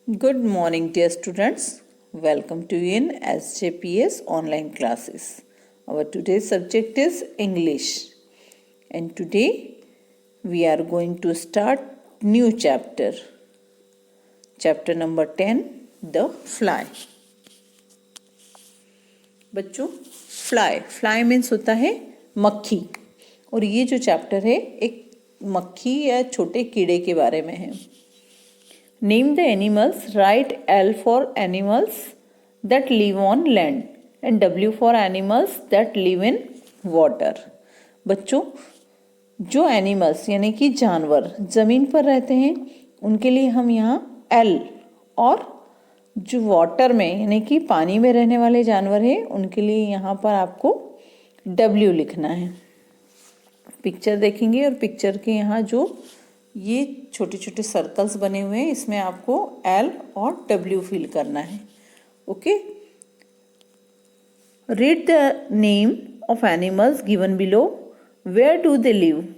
Good morning, dear students. Welcome to you in SJPS online classes. Our today's subject is English, and today we are going to start new chapter. Chapter number 10, The Fly. बच्चों, fly means होता है मक्खी, और ये जो chapter है एक मक्खी या छोटे कीड़े के बारे में है. Name the animals. Write L for animals that live on land and W for animals that live in water. बच्चों, जो एनिमल्स यानी कि जानवर ज़मीन पर रहते हैं उनके लिए हम यहाँ L, और जो वाटर में यानी कि पानी में रहने वाले जानवर हैं उनके लिए यहाँ पर आपको W लिखना है. पिक्चर देखेंगे और पिक्चर के यहाँ जो ये छोटे छोटे सर्कल्स बने हुए हैं इसमें आपको L और W फिल करना है. Okay, read the name of animals given below. Where do they live?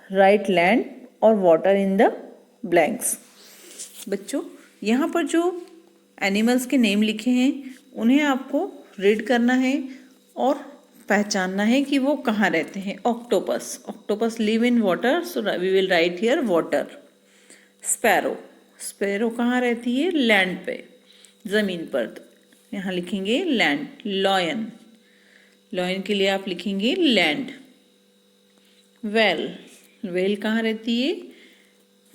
Write land और वाटर इन द ब्लैंक्स. बच्चों, यहाँ पर जो एनिमल्स के नेम लिखे हैं उन्हें आपको रीड करना है और पहचानना है कि वो कहाँ रहते हैं. Octopus live in water, so we will write here water. Sparrow कहाँ रहती है? लैंड पे, ज़मीन पर, तो यहाँ लिखेंगे लैंड. लॉयन के लिए आप लिखेंगे लैंड. वेल कहाँ रहती है?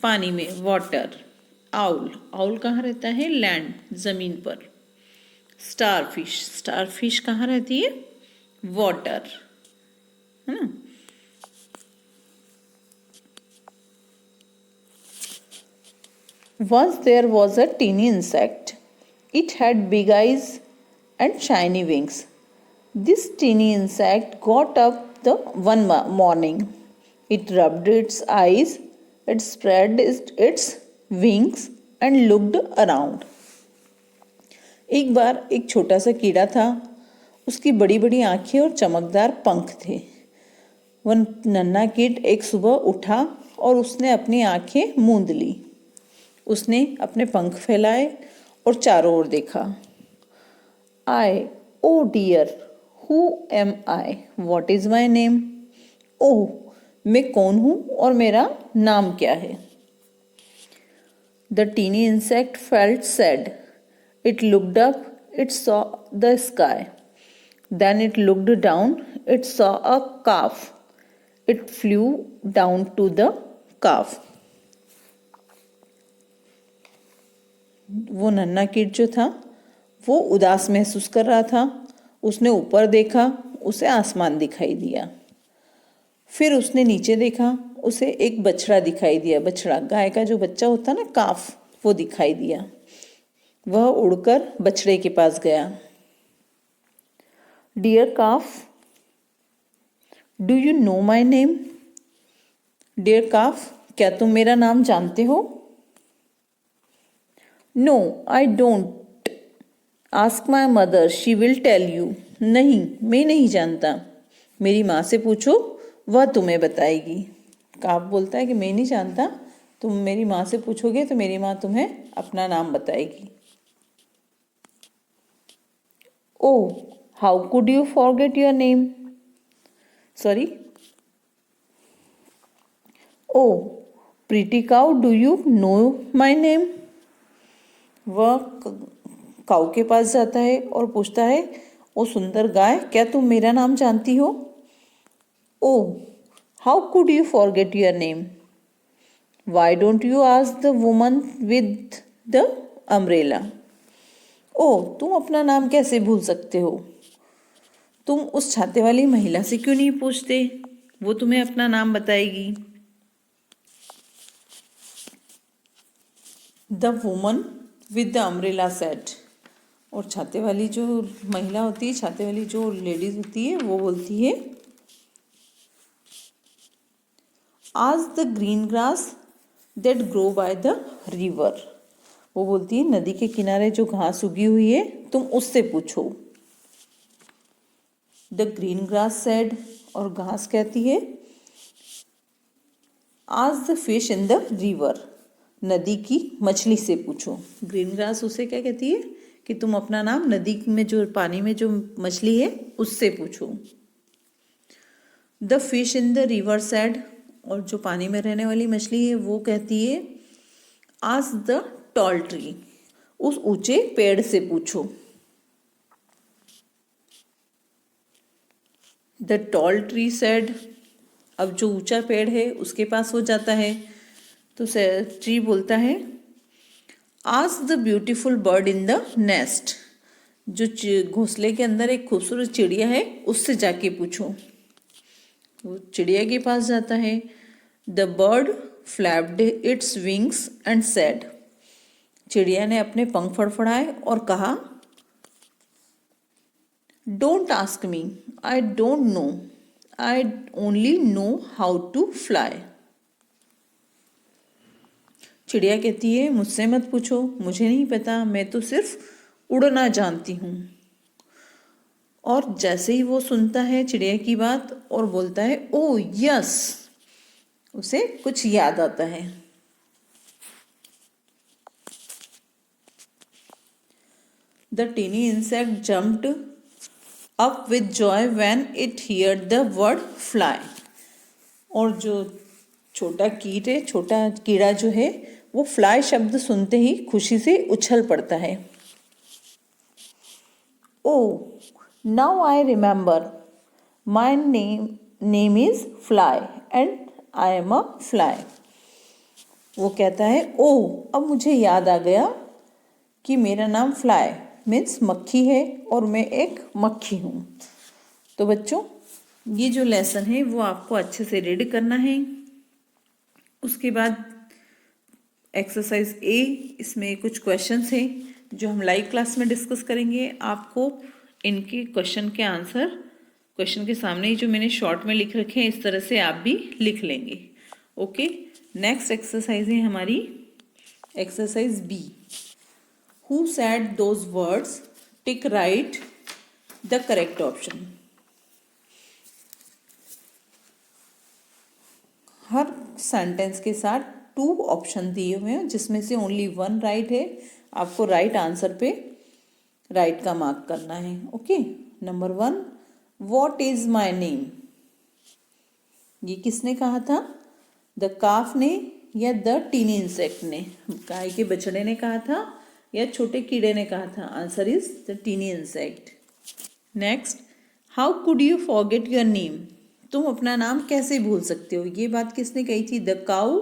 पानी में, वाटर. आउल कहाँ रहता है? लैंड, ज़मीन पर. स्टारफिश कहाँ रहती है? वाटर, है ना. Once there was a teeny insect. It had big eyes and shiny wings. This teeny insect got up the one morning. It rubbed its eyes, it spread its wings and looked around. एक बार एक छोटा सा कीड़ा था. उसकी बड़ी बड़ी आँखें और चमकदार पंख थे. वह नन्हा कीट एक सुबह उठा और उसने अपनी आँखें मूंद ली. उसने अपने पंख फैलाए और चारों ओर देखा. Oh dear, who am I? What is my name? Oh, मैं कौन हूँ और मेरा नाम क्या है? The tiny insect felt sad. It looked up, it saw the sky. Then it looked down, it saw a calf. It flew down to the calf. वो नन्हा कीट जो था वो उदास महसूस कर रहा था. उसने ऊपर देखा, उसे आसमान दिखाई दिया. फिर उसने नीचे देखा, उसे एक बछड़ा दिखाई दिया. बछड़ा, गाय का जो बच्चा होता ना, काफ, वो दिखाई दिया. वह उड़कर बछड़े के पास गया. Dear calf, do you know my name? Dear calf, क्या तुम मेरा नाम जानते हो? No, I don't. Ask my mother, she will tell you. नहीं, मैं नहीं जानता. मेरी माँ से पूछो, वह तुम्हें बताएगी. काफ बोलता है कि मैं नहीं जानता, तुम मेरी माँ से पूछोगे तो मेरी माँ तुम्हें अपना नाम बताएगी. Oh, how could you forget your name? Sorry. Oh, pretty cow, do you know my name? वह काऊ के पास जाता है और पूछता है, ओ सुंदर गाय, क्या तुम मेरा नाम जानती हो? Oh, how could you forget your name? Why don't you ask the woman with the umbrella? ओह, तुम अपना नाम कैसे भूल सकते हो? तुम उस छाते वाली महिला से क्यों नहीं पूछते? वो तुम्हें अपना नाम बताएगी. The woman with the umbrella said. और छाते वाली जो महिला होती है, छाते वाली जो लेडीज होती है, वो बोलती है, आज the green grass that grow by the river. वो बोलती है, नदी के किनारे जो घास उगी हुई है तुम उससे पूछो. द ग्रीन ग्रास सेड, और घास कहती है, आज the fish in the river. नदी की मछली से पूछो। ग्रीन ग्रास उसे क्या कहती है कि तुम अपना नाम नदी में जो पानी में जो मछली है उससे पूछो। The fish in the river said, और जो पानी में रहने वाली मछली है वो कहती है आस्क द टॉल ट्री, उस ऊंचे पेड़ से पूछो। द टॉल ट्री सेड, अब जो ऊंचा पेड़ है उसके पास हो जाता है तो ट्री बोलता है ask the beautiful bird in the nest, जो घोंसले के अंदर एक खूबसूरत चिड़िया है उससे जाके पूछो। वो चिड़िया के पास जाता है। The bird flapped its wings and said, चिड़िया ने अपने पंख फड़फड़ाए और कहा don't ask me, I don't know, I only know how to fly. चिड़िया कहती है मुझसे मत पूछो, मुझे नहीं पता, मैं तो सिर्फ उड़ना जानती हूँ। और जैसे ही वो सुनता है चिड़िया की बात और बोलता है ओ यस, उसे कुछ याद आता है। The tiny insect jumped up with joy when it heard the word fly, और जो छोटा कीट है, छोटा कीड़ा जो है वो फ्लाई शब्द सुनते ही खुशी से उछल पड़ता है। Oh now I remember, my name is fly and I am a fly. वो कहता है ओ अब मुझे याद आ गया कि मेरा नाम फ्लाई मीन्स मक्खी है और मैं एक मक्खी हूँ। तो बच्चों ये जो लेसन है वो आपको अच्छे से रीड करना है। उसके बाद एक्सरसाइज ए, इसमें कुछ क्वेश्चंस हैं जो हम लाइव क्लास में डिस्कस करेंगे। आपको इनके क्वेश्चन के आंसर क्वेश्चन के सामने ही जो मैंने शॉर्ट में लिख रखे हैं इस तरह से आप भी लिख लेंगे। ओके, नेक्स्ट एक्सरसाइज है हमारी exercise B. Who said those words, tick right the correct option. हर सेंटेंस के साथ 2 ऑप्शन दिए हुए हैं जिसमें से ओनली 1 राइट है। आपको राइट आंसर पे राइट का मार्क करना है। Okay, number 1, what is my name. ये किसने कहा था, द काफ ने या द टीनी इंसेक्ट ने। गाय के बछड़े ने कहा था या छोटे कीड़े ने कहा था। Answer is the tiny insect. Next, how could you forget your name. तुम अपना नाम कैसे भूल सकते हो। ये बात किसने कही थी, द काऊ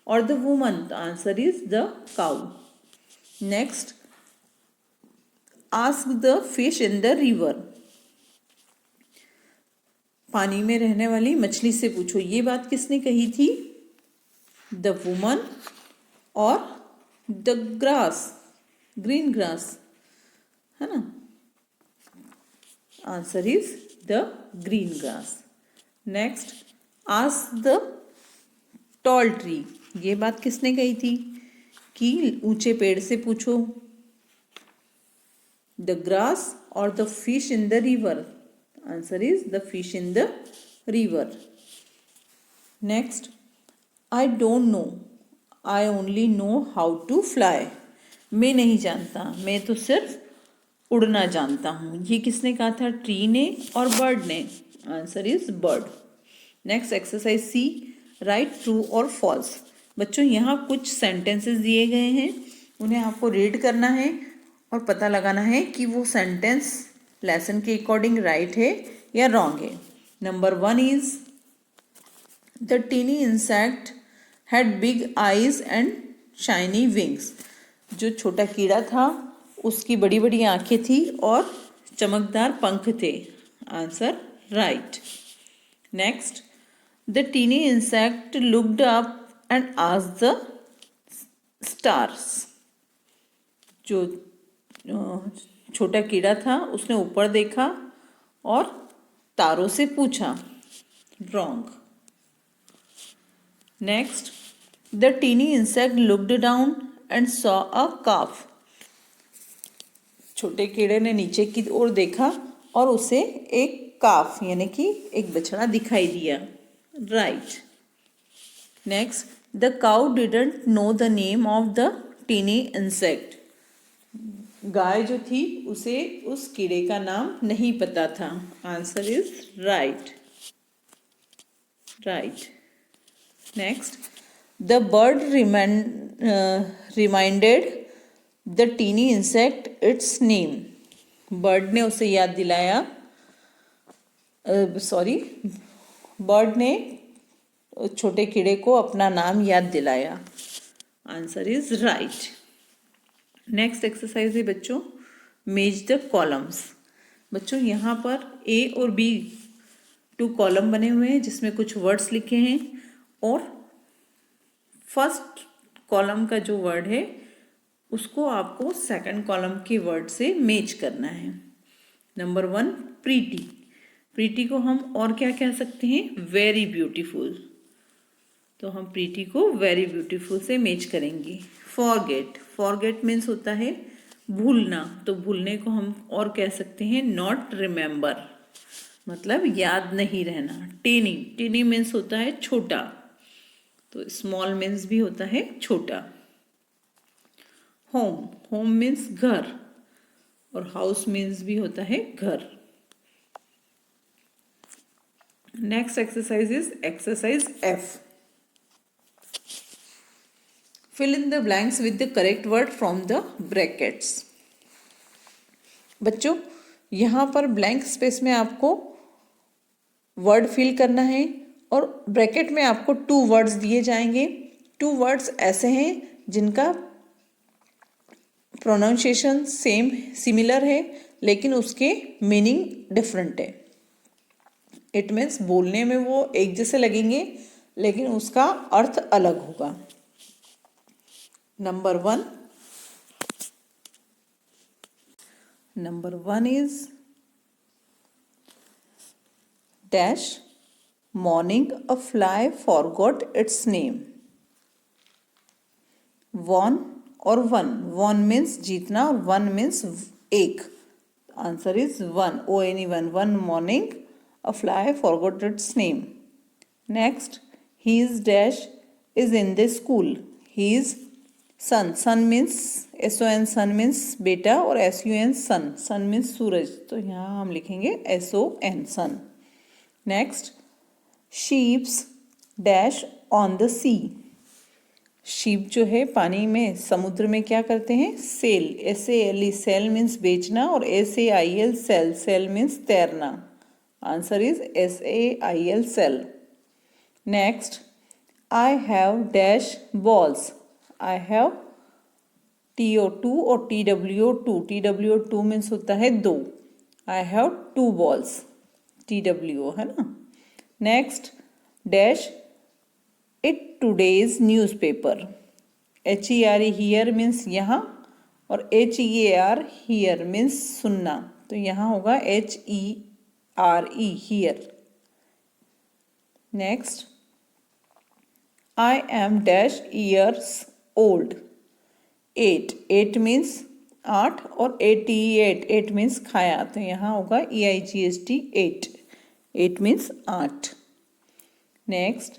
और the woman. Answer is the cow. Next, ask the fish in the river. पानी में रहने वाली मछली से पूछो। ये बात किसने कही थी, द वुमन और द ग्रास, ग्रीन ग्रास, है ना। Answer is the green grass. Next, ask the tall tree. ये बात किसने कही थी कि ऊंचे पेड़ से पूछो, द ग्रास और the fish in the river. Answer is the fish in the river. Next, I don't know, I only know how to fly. मैं नहीं जानता, मैं तो सिर्फ उड़ना जानता हूँ। ये किसने कहा था, ट्री ने और बर्ड ने। Answer is bird. Next exercise C, write true और फॉल्स। बच्चों यहाँ कुछ सेंटेंसेस दिए गए हैं, उन्हें आपको रीड करना है और पता लगाना है कि वो सेंटेंस लेसन के अकॉर्डिंग राइट है या रॉन्ग है। Number 1 is the tiny insect had big eyes and shiny wings. जो छोटा कीड़ा था उसकी बड़ी बड़ी आंखें थी और चमकदार पंख थे। Answer right. Next, the tiny insect looked up and asked the stars. जो छोटा कीड़ा था उसने ऊपर देखा और तारों से पूछा। Wrong. Next, the tiny insect looked down and saw a calf. छोटे कीड़े ने नीचे की ओर देखा और उसे एक काफ यानी कि एक बछड़ा दिखाई दिया। Right. Next, the cow didn't know the name of the tiny insect. गाय जो थी उसे उस कीड़े का नाम नहीं पता था। Answer is right. Right. Next, the bird reminded the tiny insect its name. Bird ने उसे याद दिलाया, बर्ड ने छोटे कीड़े को अपना नाम याद दिलाया। Answer is right. Next exercise है बच्चों, मेज द कॉलम्स। बच्चों यहाँ पर ए और बी 2 कॉलम बने हुए हैं जिसमें कुछ वर्ड्स लिखे हैं और फर्स्ट कॉलम का जो वर्ड है उसको आपको सेकंड कॉलम के वर्ड से मैच करना है। Number 1 pretty. प्रीटी को हम और क्या कह सकते हैं? Very beautiful. तो हम प्रीटी को वेरी ब्यूटीफुल से मैच करेंगे। फॉरगेट। फॉरगेट मीन्स होता है भूलना, तो भूलने को हम और कह सकते हैं नॉट रिमेंबर, मतलब याद नहीं रहना। टीनी। टीनी मीन्स होता है छोटा, तो स्मॉल मीन्स भी होता है छोटा। होम। होम मीन्स घर और हाउस मीन्स भी होता है घर। Next exercise is exercise F। Fill in the blanks with the correct word from the brackets। बच्चों यहाँ पर ब्लैंक स्पेस में आपको वर्ड फिल करना है और ब्रैकेट में आपको 2 वर्ड्स दिए जाएंगे। 2 वर्ड्स ऐसे हैं जिनका प्रोनाउंसिएशन सिमिलर है लेकिन उसके मीनिंग डिफरेंट है। इट मीन्स बोलने में वो एक जैसे लगेंगे लेकिन उसका अर्थ अलग होगा। Number 1 is dash morning a fly forgot its name। Won और one। Won means जीतना और one means एक। Answer is one। O-N-E-1। One morning a fly forgot its name। Next, his dash is in the school। He is son. Son means SON। Son means बेटा और SUN सन। Son means सूरज, तो यहाँ हम लिखेंगे SON son. Next, ships dash on the sea. Ship जो है पानी में समुद्र में क्या करते हैं? सेल। SALE। सेल मीन्स बेचना और SAIL सेल। सेल मीन्स तैरना। Answer is SAIL sail. Next, I have dash balls. I have TO2 और TWO2। TWO2 मीन्स होता है 2। I have 2 balls। TWO है ना। Next, dash it today's newspaper. HERE here means यहाँ और HEAR here means सुनना, तो यहाँ होगा HERE here. Next, I am dash years old। 8। 8 means 8 और ATE 8 मीन्स खाया, तो यहाँ होगा EIGHT 8। 8 means 8। Next,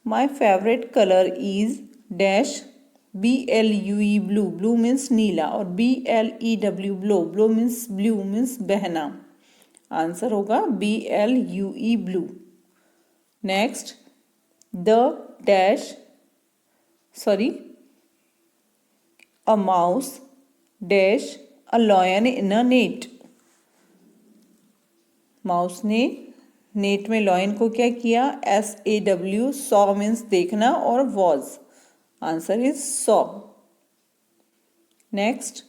my favourite colour is dash BLUE blue. Blue means नीला और BLEW blow. Blow means blue means बहना। आंसर होगा BLUE blue. Next, the dash a mouse dash a lion in a net। Mouse ने net में lion को क्या किया? SAW। Saw means देखना और was. Answer is saw. Next,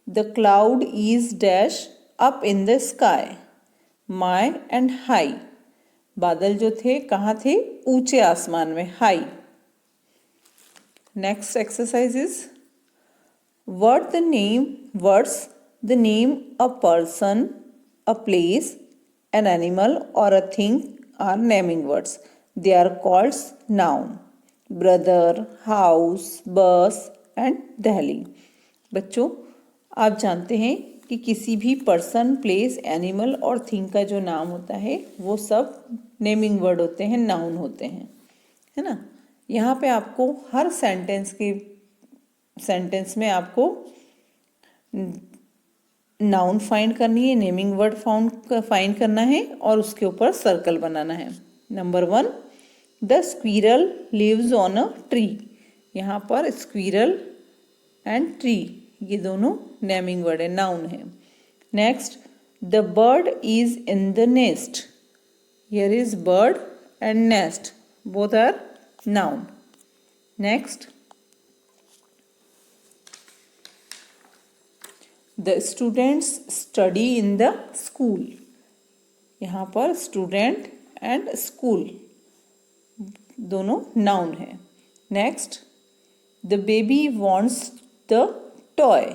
the cloud is dash up in the sky. My and high. बादल जो थे कहाँ थे? ऊंचे आसमान में, high. Next exercise is words the name a person, a place, an animal और a thing are naming words. They are called noun. Brother, house, bus and Delhi. बच्चों आप जानते हैं कि किसी भी पर्सन, प्लेस, एनिमल और थिंग का जो नाम होता है वो सब नेमिंग वर्ड होते हैं, नाउन होते हैं। है ना। यहाँ पे आपको हर सेंटेंस में आपको नाउन फाइंड करनी है, नेमिंग वर्ड फाइंड करना है और उसके ऊपर सर्कल बनाना है। Number 1, the squirrel lives on a tree. यहाँ पर स्क्विरल एंड ट्री ये दोनों नेमिंग वर्ड है, नाउन है। Next, the bird is in the nest. Here is bird and nest, both are noun. Next, the students study in the school. यहाँ पर student and school दोनों noun है। Next, the baby wants the toy.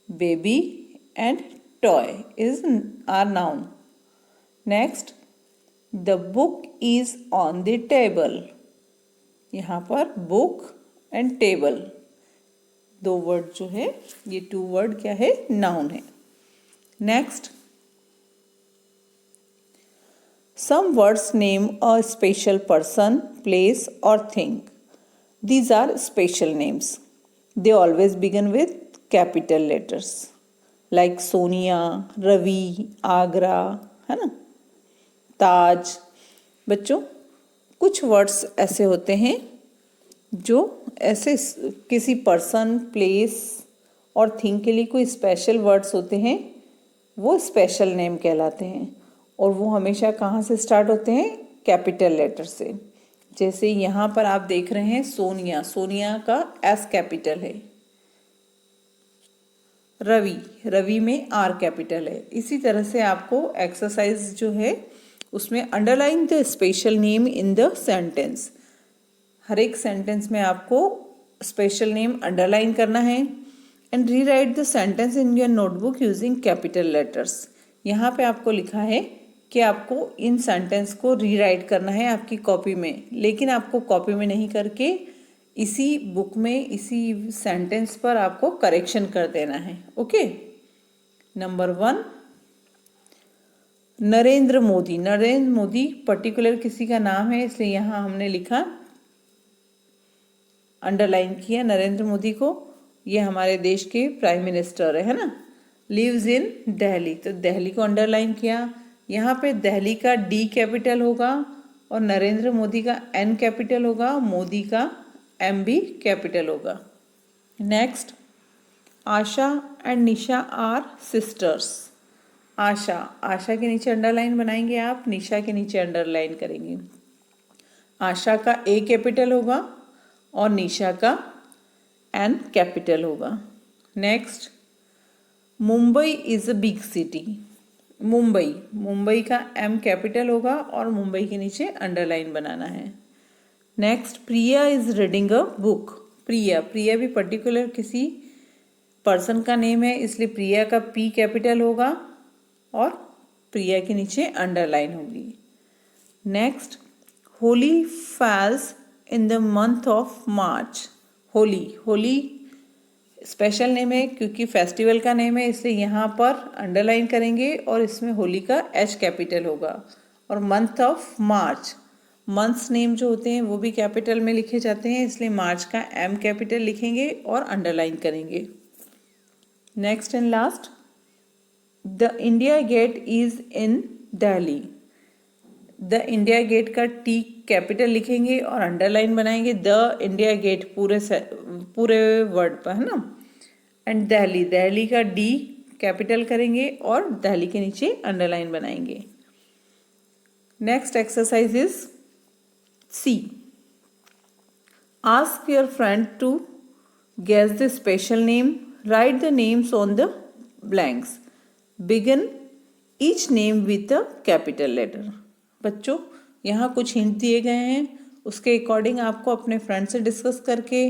Baby and toy is are noun. Next, the book is on the table. यहाँ पर book and table दो word जो है, ये 2 वर्ड क्या है, नाउन है। Next, some words name a special person, place और thing. These are special names. They always begin with capital letters like Sonia, Ravi, Agra, है ना, ताज। बच्चों, कुछ वर्ड्स ऐसे होते हैं जो ऐसे किसी पर्सन, प्लेस और थिंग के लिए कोई स्पेशल वर्ड्स होते हैं, वो स्पेशल नेम कहलाते हैं। और वो हमेशा कहाँ से स्टार्ट होते हैं, कैपिटल लेटर से। जैसे यहाँ पर आप देख रहे हैं सोनिया, सोनिया का एस कैपिटल है। रवि, रवि में आर कैपिटल है। इसी तरह से आपको एक्सरसाइज जो है उसमें underline the special name in the sentence. हर एक सेंटेंस में आपको स्पेशल नेम अंडरलाइन करना है। And rewrite the sentence in your notebook using capital letters. यहाँ पे आपको लिखा है कि आपको इन सेंटेंस को रीराइट करना है आपकी कॉपी में, लेकिन आपको कॉपी में नहीं करके इसी बुक में, इसी सेंटेंस पर आपको करेक्शन कर देना है। Okay. Number 1, Narendra Modi. Narendra Modi particular किसी का नाम है, इसलिए यहाँ हमने लिखा, अंडरलाइन किया नरेंद्र मोदी को। ये हमारे देश के प्राइम मिनिस्टर है ना। लिव्स इन दिल्ली, तो दिल्ली को अंडरलाइन किया। यहाँ पे दिल्ली का डी कैपिटल होगा और नरेंद्र मोदी का एन कैपिटल होगा, मोदी का एम भी कैपिटल होगा। Next, Asha and Nisha are sisters. Asha, Asha के नीचे अंडरलाइन बनाएंगे आप, निशा के नीचे अंडरलाइन करेंगे। आशा का ए कैपिटल होगा और निशा का एन कैपिटल होगा। Next, Mumbai is a big city. Mumbai, Mumbai का एम कैपिटल होगा और मुंबई के नीचे अंडरलाइन बनाना है। Next, Priya is reading a book. Priya, Priya भी पर्टिकुलर किसी पर्सन का नेम है, इसलिए प्रिया का पी कैपिटल होगा और प्रिया के नीचे अंडरलाइन होगी। Next, Holi falls in the month of March. Holi, Holi special name है क्योंकि फेस्टिवल का नेम है, इसलिए यहाँ पर अंडरलाइन करेंगे और इसमें होली का एच कैपिटल होगा। और month of March, months name जो होते हैं वो भी कैपिटल में लिखे जाते हैं, इसलिए मार्च का एम कैपिटल लिखेंगे और अंडरलाइन करेंगे। Next and last, the India gate is in Delhi. The India gate का टी कैपिटल लिखेंगे और अंडरलाइन बनाएंगे। द इंडिया गेट पूरे वर्ड पर, है ना। एंड दिल्ली, दिल्ली का डी कैपिटल करेंगे और दिल्ली के नीचे अंडरलाइन बनाएंगे। Next exercise is C. Ask your friend to guess the special name, write the names on the blanks, begin each name with a capital letter. बच्चों, यहाँ कुछ हिंट दिए गए हैं, उसके अकॉर्डिंग आपको अपने फ्रेंड से डिस्कस करके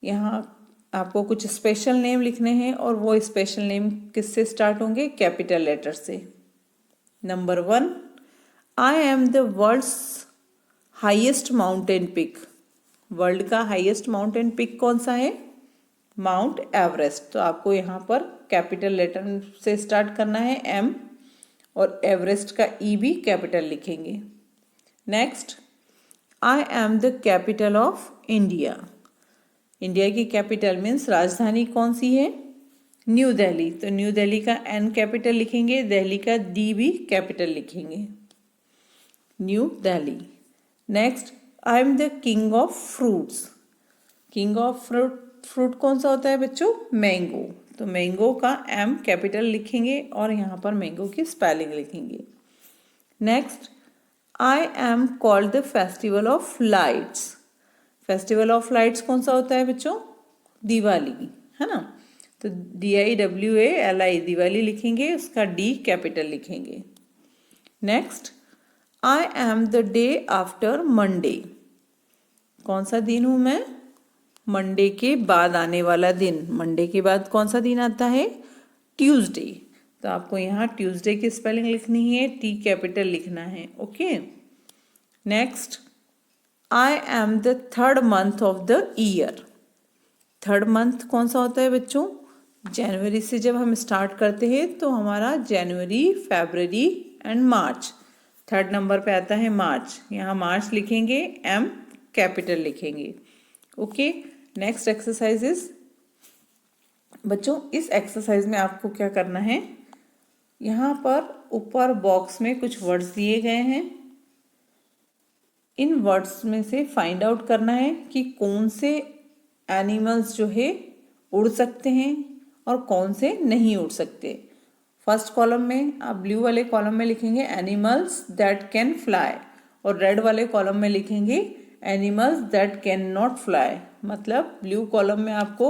यहाँ आपको कुछ स्पेशल नेम लिखने हैं और वो स्पेशल नेम किससे स्टार्ट होंगे, कैपिटल लेटर से। Number 1, I am the world's highest mountain peak. World का हाईएस्ट माउंटेन पिक कौन सा है, माउंट एवरेस्ट। तो आपको यहाँ पर कैपिटल लेटर से स्टार्ट करना है, एम, और एवरेस्ट का ई भी कैपिटल लिखेंगे। Next, I am the capital of India. India की कैपिटल मीन्स राजधानी कौन सी है? न्यू दिल्ली। तो न्यू दिल्ली का एन कैपिटल लिखेंगे, दिल्ली का डी भी कैपिटल लिखेंगे, new Delhi. Next, I am the king of fruits. King of fruit कौन सा होता है बच्चों? मैंगो। तो मैंगो का एम कैपिटल लिखेंगे और यहाँ पर मैंगो की स्पेलिंग लिखेंगे। Next, I am called the festival of lights. Festival of lights कौन सा होता है बच्चों? दिवाली, है ना। तो DIWALI दिवाली लिखेंगे, उसका डी कैपिटल लिखेंगे। Next, I am the day after Monday. कौन सा दिन हूं मैं? मंडे के बाद आने वाला दिन। मंडे के बाद कौन सा दिन आता है? ट्यूसडे। तो आपको यहाँ ट्यूसडे की स्पेलिंग लिखनी है, टी कैपिटल लिखना है। Okay. Next, I am the third month of the year. Third month कौन सा होता है बच्चों? जनवरी से जब हम स्टार्ट करते हैं तो हमारा जनवरी, फरवरी एंड मार्च। थर्ड नंबर पे आता है मार्च। यहाँ मार्च लिखेंगे, एम कैपिटल लिखेंगे। ओके। Next exercises. बच्चों इस एक्सरसाइज में आपको क्या करना है, यहाँ पर ऊपर बॉक्स में कुछ वर्ड्स दिए गए हैं। इन वर्ड्स में से फाइंड आउट करना है कि कौन से एनिमल्स जो है उड़ सकते हैं और कौन से नहीं उड़ सकते। फर्स्ट कॉलम में आप ब्लू वाले कॉलम में लिखेंगे एनिमल्स दैट कैन फ्लाई, और रेड वाले कॉलम में लिखेंगे animals that can not fly. मतलब ब्लू कॉलम में आपको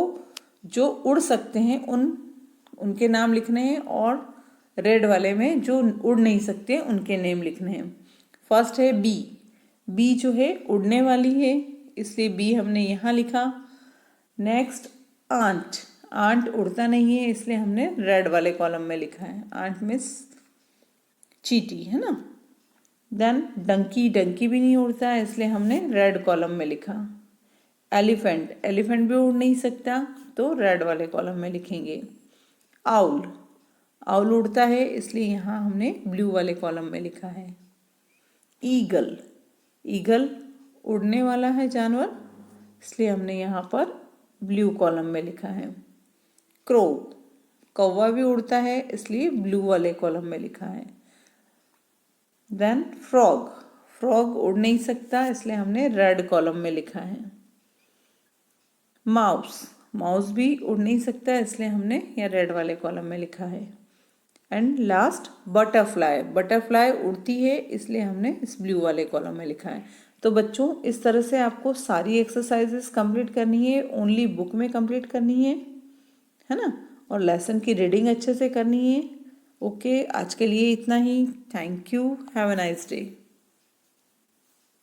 जो उड़ सकते हैं उनके नाम लिखने हैं, और रेड वाले में जो उड़ नहीं सकते उनके नेम लिखने हैं। फर्स्ट है बी। बी जो है उड़ने वाली है, इसलिए बी हमने यहाँ लिखा। Next, aunt. आंट उड़ता नहीं है, इसलिए हमने रेड वाले कॉलम में लिखा है। आंट मीन्स चींटी, है ना। देन डंकी। डंकी भी नहीं उड़ता है, इसलिए हमने रेड कॉलम में लिखा। एलिफेंट। एलिफेंट भी उड़ नहीं सकता, तो रेड वाले कॉलम में लिखेंगे। आउल। आउल उड़ता है, इसलिए यहाँ हमने ब्लू वाले कॉलम में लिखा है। ईगल। ईगल उड़ने वाला है जानवर, इसलिए हमने यहाँ पर ब्लू कॉलम में लिखा है। क्रो। कौवा भी उड़ता है, इसलिए ब्लू वाले कॉलम में लिखा है। Then frog. फ्रॉग उड़ नहीं सकता, इसलिए हमने रेड कॉलम में लिखा है। माउस। माउस भी उड़ नहीं सकता, इसलिए हमने यहाँ रेड वाले कॉलम में लिखा है। And last, butterfly. बटरफ्लाई उड़ती है, इसलिए हमने इस ब्लू वाले कॉलम में लिखा है। तो बच्चों इस तरह से आपको सारी एक्सरसाइजेस कंप्लीट करनी है, ओनली बुक में कंप्लीट करनी है ना, और लेसन की रीडिंग अच्छे से करनी है। ओके, आज के लिए इतना ही। Thank you, have a nice day.